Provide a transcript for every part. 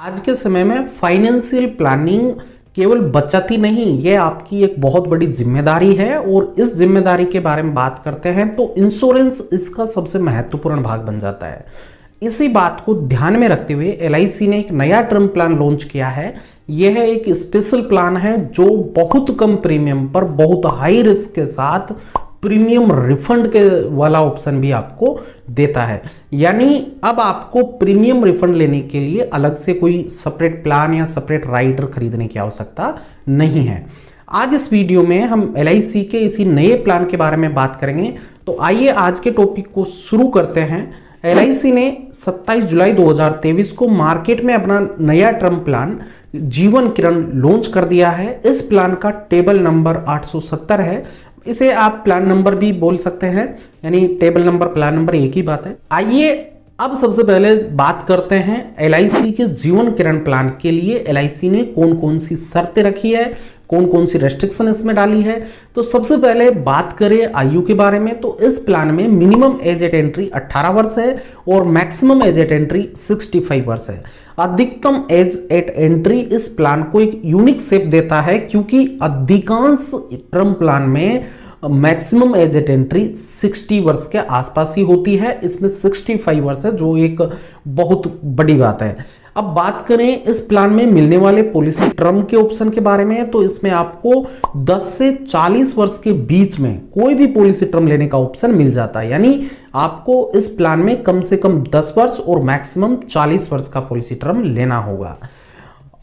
आज के समय में फाइनेंशियल प्लानिंग केवल बचत ही नहीं, ये आपकी एक बहुत बड़ी जिम्मेदारी है। और इस जिम्मेदारी के बारे में बात करते हैं तो इंश्योरेंस इसका सबसे महत्वपूर्ण भाग बन जाता है। इसी बात को ध्यान में रखते हुए एलआईसी ने एक नया टर्म प्लान लॉन्च किया है। यह एक स्पेशल प्लान है जो बहुत कम प्रीमियम पर बहुत हाई रिस्क के साथ प्रीमियम रिफंड के वाला ऑप्शन भी आपको देता है। यानी अब आपको प्रीमियम रिफंड लेने के लिए अलग से कोई सेपरेट प्लान या सेपरेट राइडर खरीदने की आवश्यकता नहीं है। आज इस वीडियो में हम एलआईसी के इसी नए प्लान के बारे में बात करेंगे। तो आइए आज के टॉपिक को शुरू करते हैं। एलआईसी ने 27 जुलाई 2023 को मार्केट में अपना नया टर्म प्लान जीवन किरण लॉन्च कर दिया है। इस प्लान का टेबल नंबर 870 है। इसे आप प्लान नंबर भी बोल सकते हैं, यानी टेबल नंबर प्लान नंबर एक ही बात है। आइए अब सबसे पहले बात करते हैं एलआईसी के जीवन किरण प्लान के लिए एलआईसी ने कौन कौन सी शर्तें रखी है, कौन कौन सी रेस्ट्रिक्शन इसमें डाली है। तो सबसे पहले बात करें आयु के बारे में, तो इस प्लान में मिनिमम एज एट एंट्री 18 वर्ष है और मैक्सिमम एज एट एंट्री 65 वर्ष है। अधिकतम एज एट एंट्री इस प्लान को एक यूनिक शेप देता है, क्योंकि अधिकांश टर्म प्लान में मैक्सिमम एज एट एंट्री 60 वर्ष के आसपास ही होती है। इसमें 65 वर्ष है, जो एक बहुत बड़ी बात है। अब बात करें इस प्लान में मिलने वाले पॉलिसी टर्म के ऑप्शन के बारे में, तो इसमें आपको 10 से 40 वर्ष के बीच में कोई भी पॉलिसी टर्म लेने का ऑप्शन मिल जाता है। यानी आपको इस प्लान में कम से कम 10 वर्ष और मैक्सिमम 40 वर्ष का पॉलिसी टर्म लेना होगा।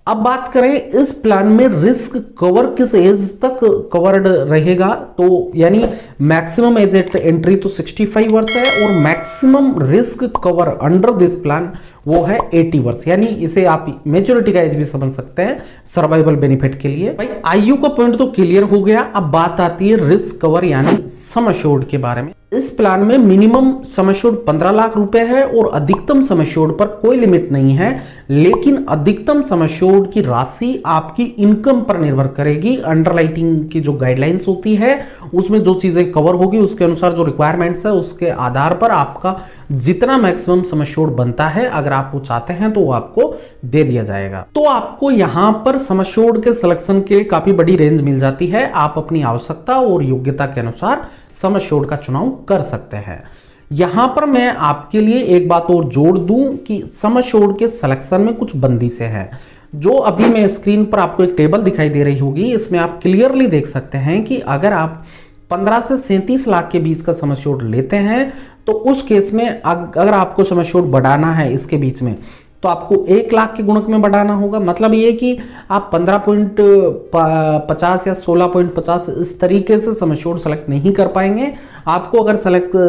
अब बात करें इस प्लान में रिस्क कवर किस एज तक कवर्ड रहेगा, तो यानी मैक्सिमम एज एट एंट्री तो 65 वर्ष है और maximum risk cover under this plan वो है 80 वर्ष। यानी इसे आप मेच्योरिटी का एज भी समझ सकते हैं सर्वाइवल बेनिफिट के लिए। भाई आयु का पॉइंट तो क्लियर हो गया। अब बात आती है रिस्क कवर यानी सम एश्योर्ड के बारे में। इस प्लान में मिनिमम सम एश्योर्ड 15 लाख रुपए है और अधिकतम सम एश्योर्ड पर कोई लिमिट नहीं है, लेकिन अधिकतम सम एश्योर्ड की राशि आपकी इनकम पर निर्भर करेगी। अंडरराइटिंग की जो गाइडलाइंस होती है उसमें जो चीजें कवर होगी उसके अनुसार जो रिक्वायरमेंट्स है उसके आधार पर आपका जितना मैक्सिमम सम एश्योर्ड बनता है, अगर आप वो चाहते हैं तो वो आपको दे दिया जाएगा। तो आपको यहां पर सम एश्योर्ड के सिलेक्शन के लिए काफी बड़ी रेंज मिल जाती है। आप अपनी आवश्यकता और योग्यता के अनुसार सम एश्योर्ड का चुनाव कर सकते हैं। यहां पर मैं आपके लिए एक बात और जोड़ दूं कि सम एश्योर्ड के सिलेक्शन में कुछ बंदिशें हैं, जो अभी मैं स्क्रीन पर आपको एक टेबल दिखाई दे रही होगी। इसमें आप क्लियरली देख सकते हैं कि अगर आप 15 से 37 लाख के बीच का सम एश्योर्ड लेते हैं तो उस केस में अगर आपको सम एश्योर्ड बढ़ाना है इसके बीच में, तो आपको 1 लाख के गुणक में बढ़ाना होगा। मतलब ये कि आप 15.50 या 16.50 इस तरीके से सम एश्योर्ड सेलेक्ट नहीं कर पाएंगे। आपको अगर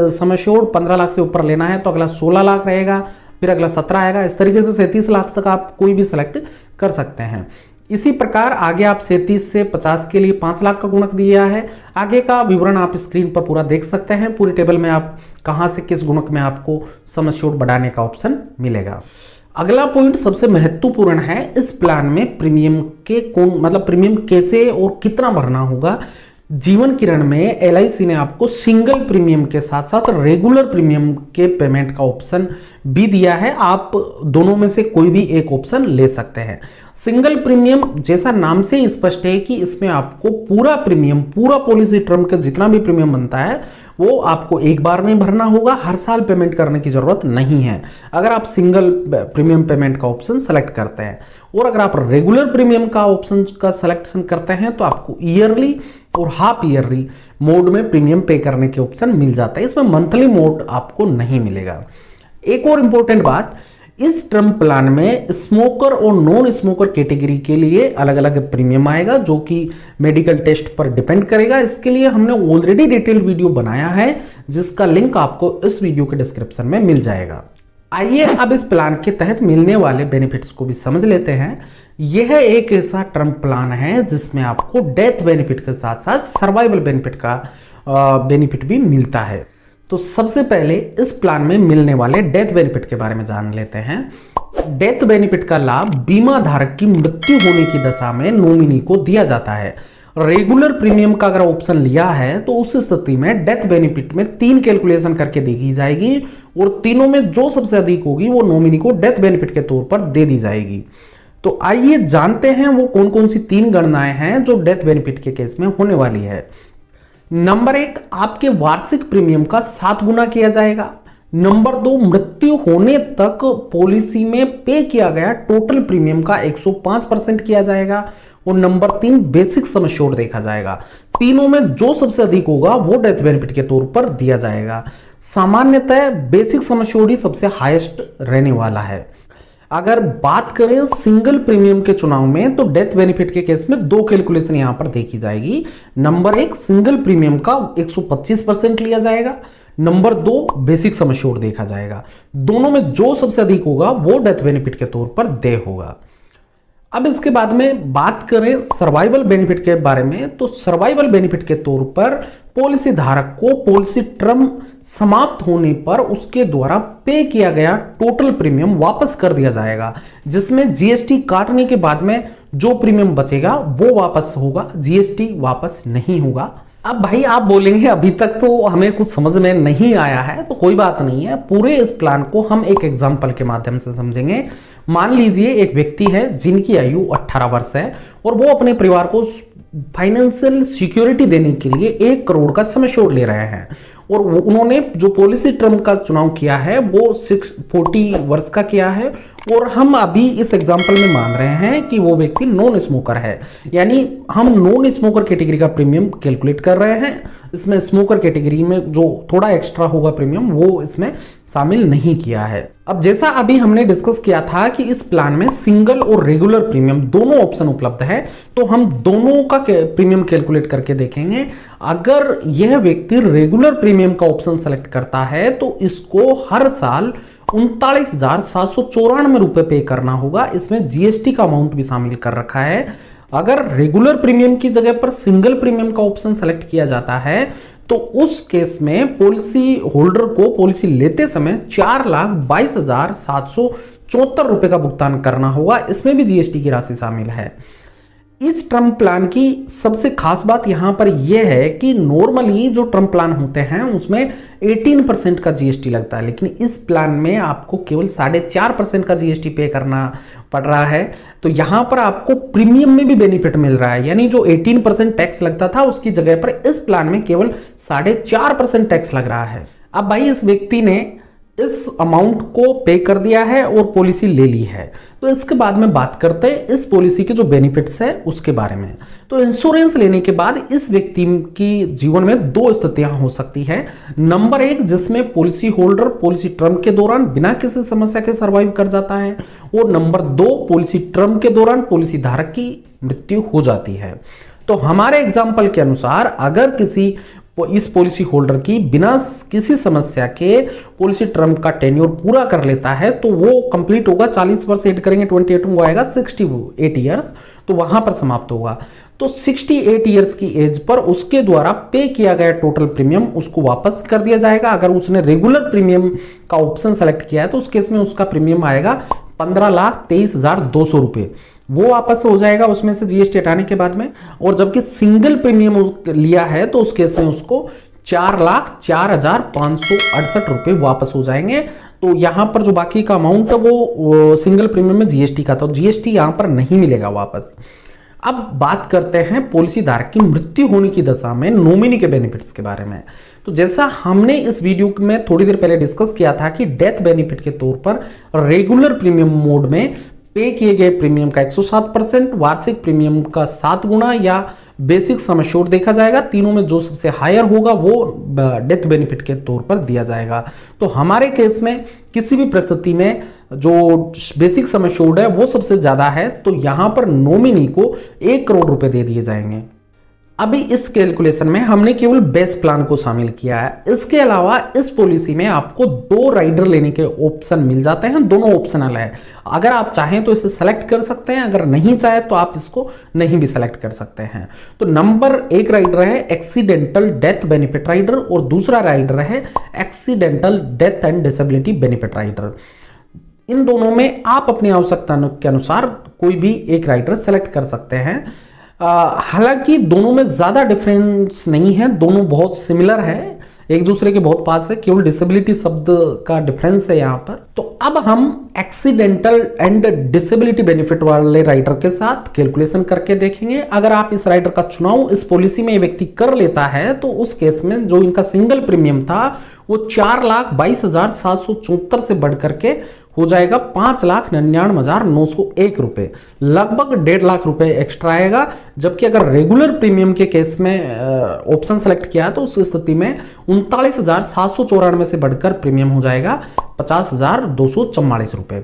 सम एश्योर्ड 15 लाख से ऊपर लेना है तो अगला 16 लाख रहेगा, फिर अगला 17 आएगा। इस तरीके से 37 लाख तक आप कोई भी सेलेक्ट कर सकते हैं। इसी प्रकार आगे आप 37 से 50 के लिए 5 लाख का गुणक दिया है। आगे का विवरण आप स्क्रीन पर पूरा देख सकते हैं। पूरी टेबल में आप कहां से किस गुणक में आपको सम एश्योर्ड बढ़ाने का ऑप्शन मिलेगा। अगला पॉइंट सबसे महत्वपूर्ण है, इस प्लान में प्रीमियम के प्रीमियम कैसे और कितना भरना होगा। जीवन किरण में एलआईसी ने आपको सिंगल प्रीमियम के साथ साथ रेगुलर प्रीमियम के पेमेंट का ऑप्शन भी दिया है। आप दोनों में से कोई भी एक ऑप्शन ले सकते हैं। सिंगल प्रीमियम जैसा नाम से स्पष्ट है कि इसमें आपको पूरा प्रीमियम, पूरा पॉलिसी टर्म का जितना भी प्रीमियम बनता है वो आपको एक बार में भरना होगा। हर साल पेमेंट करने की जरूरत नहीं है अगर आप सिंगल प्रीमियम पेमेंट का ऑप्शन सेलेक्ट करते हैं। और अगर आप रेगुलर प्रीमियम का ऑप्शन का सिलेक्शन करते हैं तो आपको ईयरली और हाफ ईयरली मोड में प्रीमियम पे करने के ऑप्शन मिल जाता है। इसमें मंथली मोड आपको नहीं मिलेगा। एक और इंपॉर्टेंट बात, इस टर्म प्लान में स्मोकर और नॉन स्मोकर कैटेगरी के लिए अलग अलग प्रीमियम आएगा, जो कि मेडिकल टेस्ट पर डिपेंड करेगा। इसके लिए हमने ऑलरेडी डिटेल्ड वीडियो बनाया है, जिसका लिंक आपको इस वीडियो के डिस्क्रिप्शन में मिल जाएगा। आइए अब इस प्लान के तहत मिलने वाले बेनिफिट्स को भी समझ लेते हैं। यह एक ऐसा टर्म प्लान है जिसमें आपको डेथ बेनिफिट के साथ साथ सर्वाइवल बेनिफिट का बेनिफिट भी मिलता है। तो सबसे पहले इस प्लान में मिलने वाले डेथ बेनिफिट के बारे में जान लेते हैं। डेथ बेनिफिट का लाभ बीमा धारक की मृत्यु होने की दशा में नॉमिनी को दिया जाता है। रेगुलर प्रीमियम का अगर ऑप्शन लिया है तो उस स्थिति में डेथ बेनिफिट में 3 कैलकुलेशन करके देखी जाएगी और तीनों में जो सबसे अधिक होगी वो नॉमिनी को डेथ बेनिफिट के तौर पर दे दी जाएगी। तो आइए जानते हैं वो कौन कौन सी 3 गणनाएं हैं जो डेथ बेनिफिट के केस में होने वाली है। नंबर 1, आपके वार्षिक प्रीमियम का 7 गुना किया जाएगा। नंबर 2, मृत्यु होने तक पॉलिसी में पे किया गया टोटल प्रीमियम का 105% किया जाएगा। और नंबर 3, बेसिक सम एश्योर्ड देखा जाएगा। तीनों में जो सबसे अधिक होगा वो डेथ बेनिफिट के तौर पर दिया जाएगा। सामान्यतः बेसिक सम एश्योर्ड ही सबसे हाईएस्ट रहने वाला है। अगर बात करें सिंगल प्रीमियम के चुनाव में तो डेथ बेनिफिट के केस में 2 कैलकुलेशन यहां पर देखी जाएगी। नंबर 1, सिंगल प्रीमियम का 125% लिया जाएगा। नंबर 2, बेसिक सम एश्योर्ड देखा जाएगा। दोनों में जो सबसे अधिक होगा वो डेथ बेनिफिट के तौर पर देय होगा। अब इसके बाद में बात करें सर्वाइवल बेनिफिट के बारे में, तो सर्वाइवल बेनिफिट के तौर पर पॉलिसी धारक को पॉलिसी टर्म समाप्त होने पर उसके द्वारा पे किया गया टोटल प्रीमियम वापस कर दिया जाएगा, जिसमें जीएसटी काटने के बाद में जो प्रीमियम बचेगा वो वापस होगा, जीएसटी वापस नहीं होगा। अब भाई आप बोलेंगे अभी तक तो हमें कुछ समझ में नहीं आया है, तो कोई बात नहीं है, पूरे इस प्लान को हम एक एग्जांपल के माध्यम से समझेंगे। मान लीजिए एक व्यक्ति है जिनकी आयु 18 वर्ष है और वो अपने परिवार को फाइनेंशियल सिक्योरिटी देने के लिए 1 करोड़ का सम एश्योर्ड ले रहे हैं और उन्होंने जो पॉलिसी टर्म का चुनाव किया है वो 40 वर्ष का किया है और हम अभी इस एग्जांपल में मान रहे हैं कि वो व्यक्ति नॉन स्मोकर है, यानी हम नॉन स्मोकर कैटेगरी का प्रीमियम कैलकुलेट कर रहे हैं। इसमें स्मोकर कैटेगरी में जो थोड़ा एक्स्ट्रा होगा प्रीमियम वो इसमें शामिल नहीं किया है। अब जैसा अभी हमने डिस्कस किया था कि इस प्लान में सिंगल और रेगुलर प्रीमियम दोनों ऑप्शन उपलब्ध है, तो हम दोनों का प्रीमियम कैलकुलेट करके देखेंगे। अगर यह व्यक्ति रेगुलर प्रीमियम का ऑप्शन सेलेक्ट करता है तो इसको हर साल 39,794 रुपए पे करना होगा। इसमें जीएसटी का अमाउंट भी शामिल कर रखा है। अगर रेगुलर प्रीमियम की जगह पर सिंगल प्रीमियम का ऑप्शन सेलेक्ट किया जाता है तो उस केस में पॉलिसी होल्डर को पॉलिसी लेते समय 4,22,774 रुपए का भुगतान करना होगा। इसमें भी जीएसटी की राशि शामिल है। इस टर्म प्लान की सबसे खास बात यहां पर यह है कि नॉर्मली जो टर्म प्लान होते हैं उसमें 18% का जीएसटी लगता है, लेकिन इस प्लान में आपको केवल 4.5% का जीएसटी पे करना पड़ रहा है। तो यहां पर आपको प्रीमियम में भी बेनिफिट मिल रहा है, यानी जो 18% टैक्स लगता था उसकी जगह पर इस प्लान में केवल 4.5% टैक्स लग रहा है। अब भाई इस व्यक्ति ने इस अमाउंट को पे कर दिया है और पॉलिसी ले ली है, तो इसके बाद में बात करते हैं इस पॉलिसी के जो बेनिफिट्स है उसके बारे में। तो इंश्योरेंस लेने के बाद इस व्यक्ति की जीवन में 2 स्थितियां हो सकती है। नंबर 1, जिसमें पॉलिसी होल्डर पॉलिसी टर्म के दौरान बिना किसी समस्या के सर्वाइव कर जाता है, और नंबर 2, पॉलिसी टर्म के दौरान पॉलिसी धारक की मृत्यु हो जाती है। तो हमारे एग्जाम्पल के अनुसार अगर इस पॉलिसी होल्डर की बिना किसी समस्या के पॉलिसी टर्म का टेन्योर पूरा कर लेता है तो वो कंप्लीट होगा, 40 वर्ष ऐड करेंगे 28 में वो आएगा 68 ईयर्स, तो वहां पर समाप्त होगा। तो 68 ईयर्स की एज पर उसके द्वारा पे किया गया टोटल प्रीमियम उसको वापस कर दिया जाएगा। अगर उसने रेगुलर प्रीमियम का ऑप्शन सेलेक्ट किया है तो उस केस में उसका प्रीमियम आएगा 15,23,200 रुपए, वो वापस हो जाएगा उसमें से जीएसटी हटाने के बाद में। और जबकि सिंगल प्रीमियम लिया है तो उस केस में उसको 4,04,568 रुपए वापस हो जाएंगे। तो यहां पर जो बाकी का अमाउंट है वो सिंगल प्रीमियम में जीएसटी का था, तो जीएसटी यहां पर नहीं मिलेगा वापस। अब बात करते हैं पॉलिसी धारक की मृत्यु होने की दशा में नॉमिनी के बेनिफिट्स के बारे में। तो जैसा हमने इस वीडियो में थोड़ी देर पहले डिस्कस किया था कि डेथ बेनिफिट के तौर पर रेगुलर प्रीमियम मोड में पे किए गए प्रीमियम का 107%, वार्षिक प्रीमियम का 7 गुना या बेसिक सम एश्योर्ड देखा जाएगा। तीनों में जो सबसे हायर होगा वो डेथ बेनिफिट के तौर पर दिया जाएगा। तो हमारे केस में किसी भी परिस्थिति में जो बेसिक सम एश्योर्ड है वो सबसे ज्यादा है, तो यहां पर नॉमिनी को 1 करोड़ रुपए दे दिए जाएंगे। अभी इस कैलकुलेशन में हमने केवल बेस प्लान को शामिल किया है। इसके अलावा इस पॉलिसी में आपको 2 राइडर लेने के ऑप्शन मिल जाते हैं, दोनों ऑप्शनल है। अगर आप चाहें तो इसे सेलेक्ट कर सकते हैं, अगर नहीं चाहे तो आप इसको नहीं भी सेलेक्ट कर सकते हैं। तो नंबर 1 राइडर है एक्सीडेंटल डेथ बेनिफिट राइडर और दूसरा राइडर है accidental death and disability benefit rider. इन दोनों में आप अपनी आवश्यकता के अनुसार कोई भी एक राइडर सेलेक्ट कर सकते हैं। हालांकि दोनों में ज्यादा डिफरेंस नहीं है, दोनों बहुत सिमिलर है, एक दूसरे के बहुत पास है, केवल डिसेबिलिटी शब्द का डिफरेंस है यहां पर। तो अब हम एक्सीडेंटल एंड डिसेबिलिटी बेनिफिट वाले राइडर के साथ कैलकुलेशन करके देखेंगे। अगर आप इस राइडर का चुनाव इस पॉलिसी में व्यक्ति कर लेता है तो उस केस में जो इनका सिंगल प्रीमियम था वो 4,22,774 से बढ़कर के हो जाएगा 5,99,901 रुपए, लगभग 1.5 लाख रुपए एक्स्ट्रा आएगा। जबकि अगर रेगुलर प्रीमियम के केस में ऑप्शन सेलेक्ट किया तो उस स्थिति में 39,794 से बढ़कर प्रीमियम हो जाएगा 50,244 रुपए।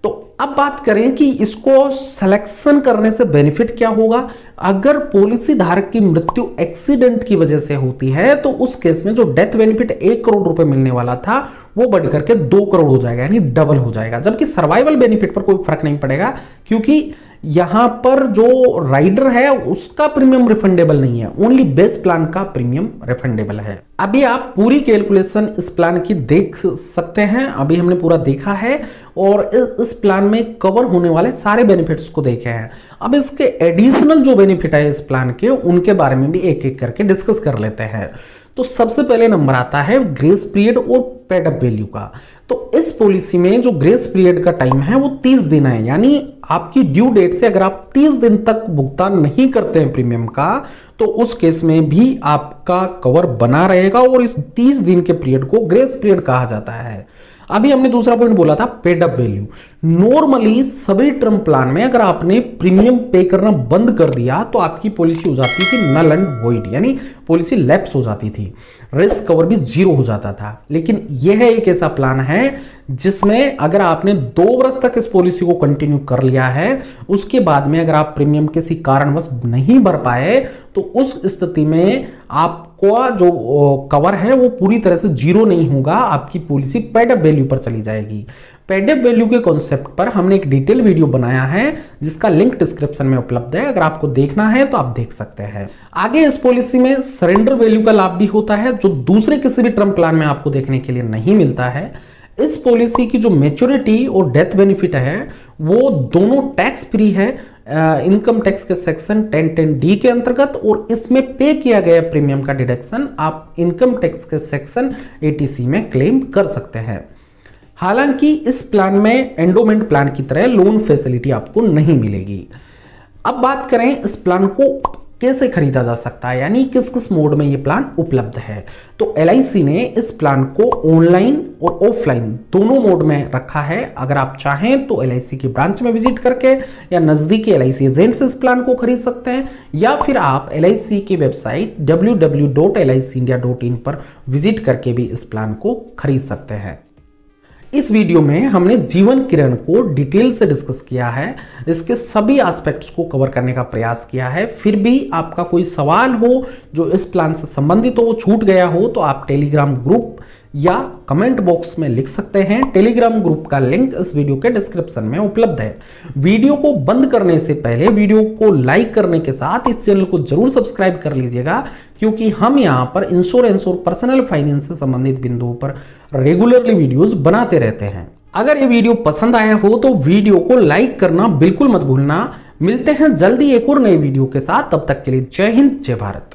तो अब बात करें कि इसको सिलेक्शन करने से बेनिफिट क्या होगा। अगर पॉलिसी धारक की मृत्यु एक्सीडेंट की वजह से होती है तो उस केस में जो डेथ बेनिफिट 1 करोड़ रुपए मिलने वाला था वो बढ़ करके 2 करोड़ हो जाएगा, यानी डबल हो जाएगा। जबकि सर्वाइवल बेनिफिट पर कोई फर्क नहीं पड़ेगा, क्योंकि यहां पर जो राइडर है उसका प्रीमियम रिफंडेबल नहीं है, ओनली बेस प्लान का प्रीमियम रिफंडेबल है। अभी आप पूरी कैलकुलेशन इस प्लान की देख सकते हैं, अभी हमने पूरा देखा है और इस प्लान में कवर होने वाले सारे बेनिफिट्स को देखे हैं। अब इसके एडिशनल जो बेनिफिट है इस प्लान के, उनके बारे में भी एक एक करके डिस्कस कर लेते हैं। तो सबसे पहले नंबर आता है ग्रेस पीरियड और पेड अप वैल्यू का। तो इस पॉलिसी में जो ग्रेस पीरियड का टाइम है वो 30 दिन है, यानी आपकी ड्यू डेट से अगर आप 30 दिन तक भुगतान नहीं करते हैं प्रीमियम का तो उस केस में भी आपका कवर बना रहेगा और इस 30 दिन के पीरियड को ग्रेस पीरियड कहा जाता है। अभी हमने दूसरा पॉइंट बोला था पेड अप वैल्यू। नॉर्मली सभी टर्म प्लान में अगर आपने प्रीमियम पे करना बंद कर दिया तो आपकी पॉलिसी हो जाती थी नल एंड वॉइड, यानी पॉलिसी लैप्स हो जाती थी, रिस्क कवर भी 0 हो जाता था। लेकिन यह एक ऐसा प्लान है जिसमें अगर आपने 2 वर्ष तक इस पॉलिसी को कंटिन्यू कर लिया है, उसके बाद में अगर आप प्रीमियम किसी कारणवश नहीं भर पाए तो उस स्थिति में आपका जो कवर है वो पूरी तरह से 0 नहीं होगा, आपकी पॉलिसी पेड अप वैल्यू पर चली जाएगी। पेड अप वैल्यू के कॉन्सेप्ट पर हमने एक डिटेल वीडियो बनाया है जिसका लिंक डिस्क्रिप्शन में उपलब्ध है, अगर आपको देखना है तो आप देख सकते हैं। आगे इस पॉलिसी में सरेंडर वैल्यू का लाभ भी होता है जो दूसरे किसी भी टर्म प्लान में आपको देखने के लिए नहीं मिलता है। इस पॉलिसी की जो मैच्योरिटी और डेथ बेनिफिट है वो दोनों टैक्स फ्री है इनकम टैक्स के सेक्शन 1010D के अंतर्गत, और इसमें पे किया गया प्रीमियम का डिडक्शन आप इनकम टैक्स के सेक्शन 80C में क्लेम कर सकते हैं। हालांकि इस प्लान में एंडोमेंट प्लान की तरह लोन फैसिलिटी आपको नहीं मिलेगी। अब बात करें इस प्लान को कैसे खरीदा जा सकता है, यानी किस किस मोड में ये प्लान उपलब्ध है। तो LIC ने इस प्लान को ऑनलाइन और ऑफलाइन दोनों मोड में रखा है। अगर आप चाहें तो LIC की ब्रांच में विजिट करके या नजदीकी LIC एजेंट से इस प्लान को खरीद सकते हैं, या फिर आप LIC की वेबसाइट www.licindia.in पर विजिट करके भी इस प्लान को खरीद सकते हैं। इस वीडियो में हमने जीवन किरण को डिटेल से डिस्कस किया है, इसके सभी एस्पेक्ट्स को कवर करने का प्रयास किया है। फिर भी आपका कोई सवाल हो जो इस प्लान से संबंधित हो, छूट गया हो, तो आप टेलीग्राम ग्रुप या कमेंट बॉक्स में लिख सकते हैं। टेलीग्राम ग्रुप का लिंक इस वीडियो के डिस्क्रिप्शन में उपलब्ध है। वीडियो को बंद करने से पहले वीडियो को लाइक करने के साथ इस चैनल को जरूर सब्सक्राइब कर लीजिएगा, क्योंकि हम यहां पर इंश्योरेंस और पर्सनल फाइनेंस से संबंधित बिंदुओं पर रेगुलरली वीडियोस बनाते रहते हैं। अगर ये वीडियो पसंद आया हो तो वीडियो को लाइक करना बिल्कुल मत भूलना। मिलते हैं जल्दी एक और नए वीडियो के साथ, तब तक के लिए जय हिंद जय भारत।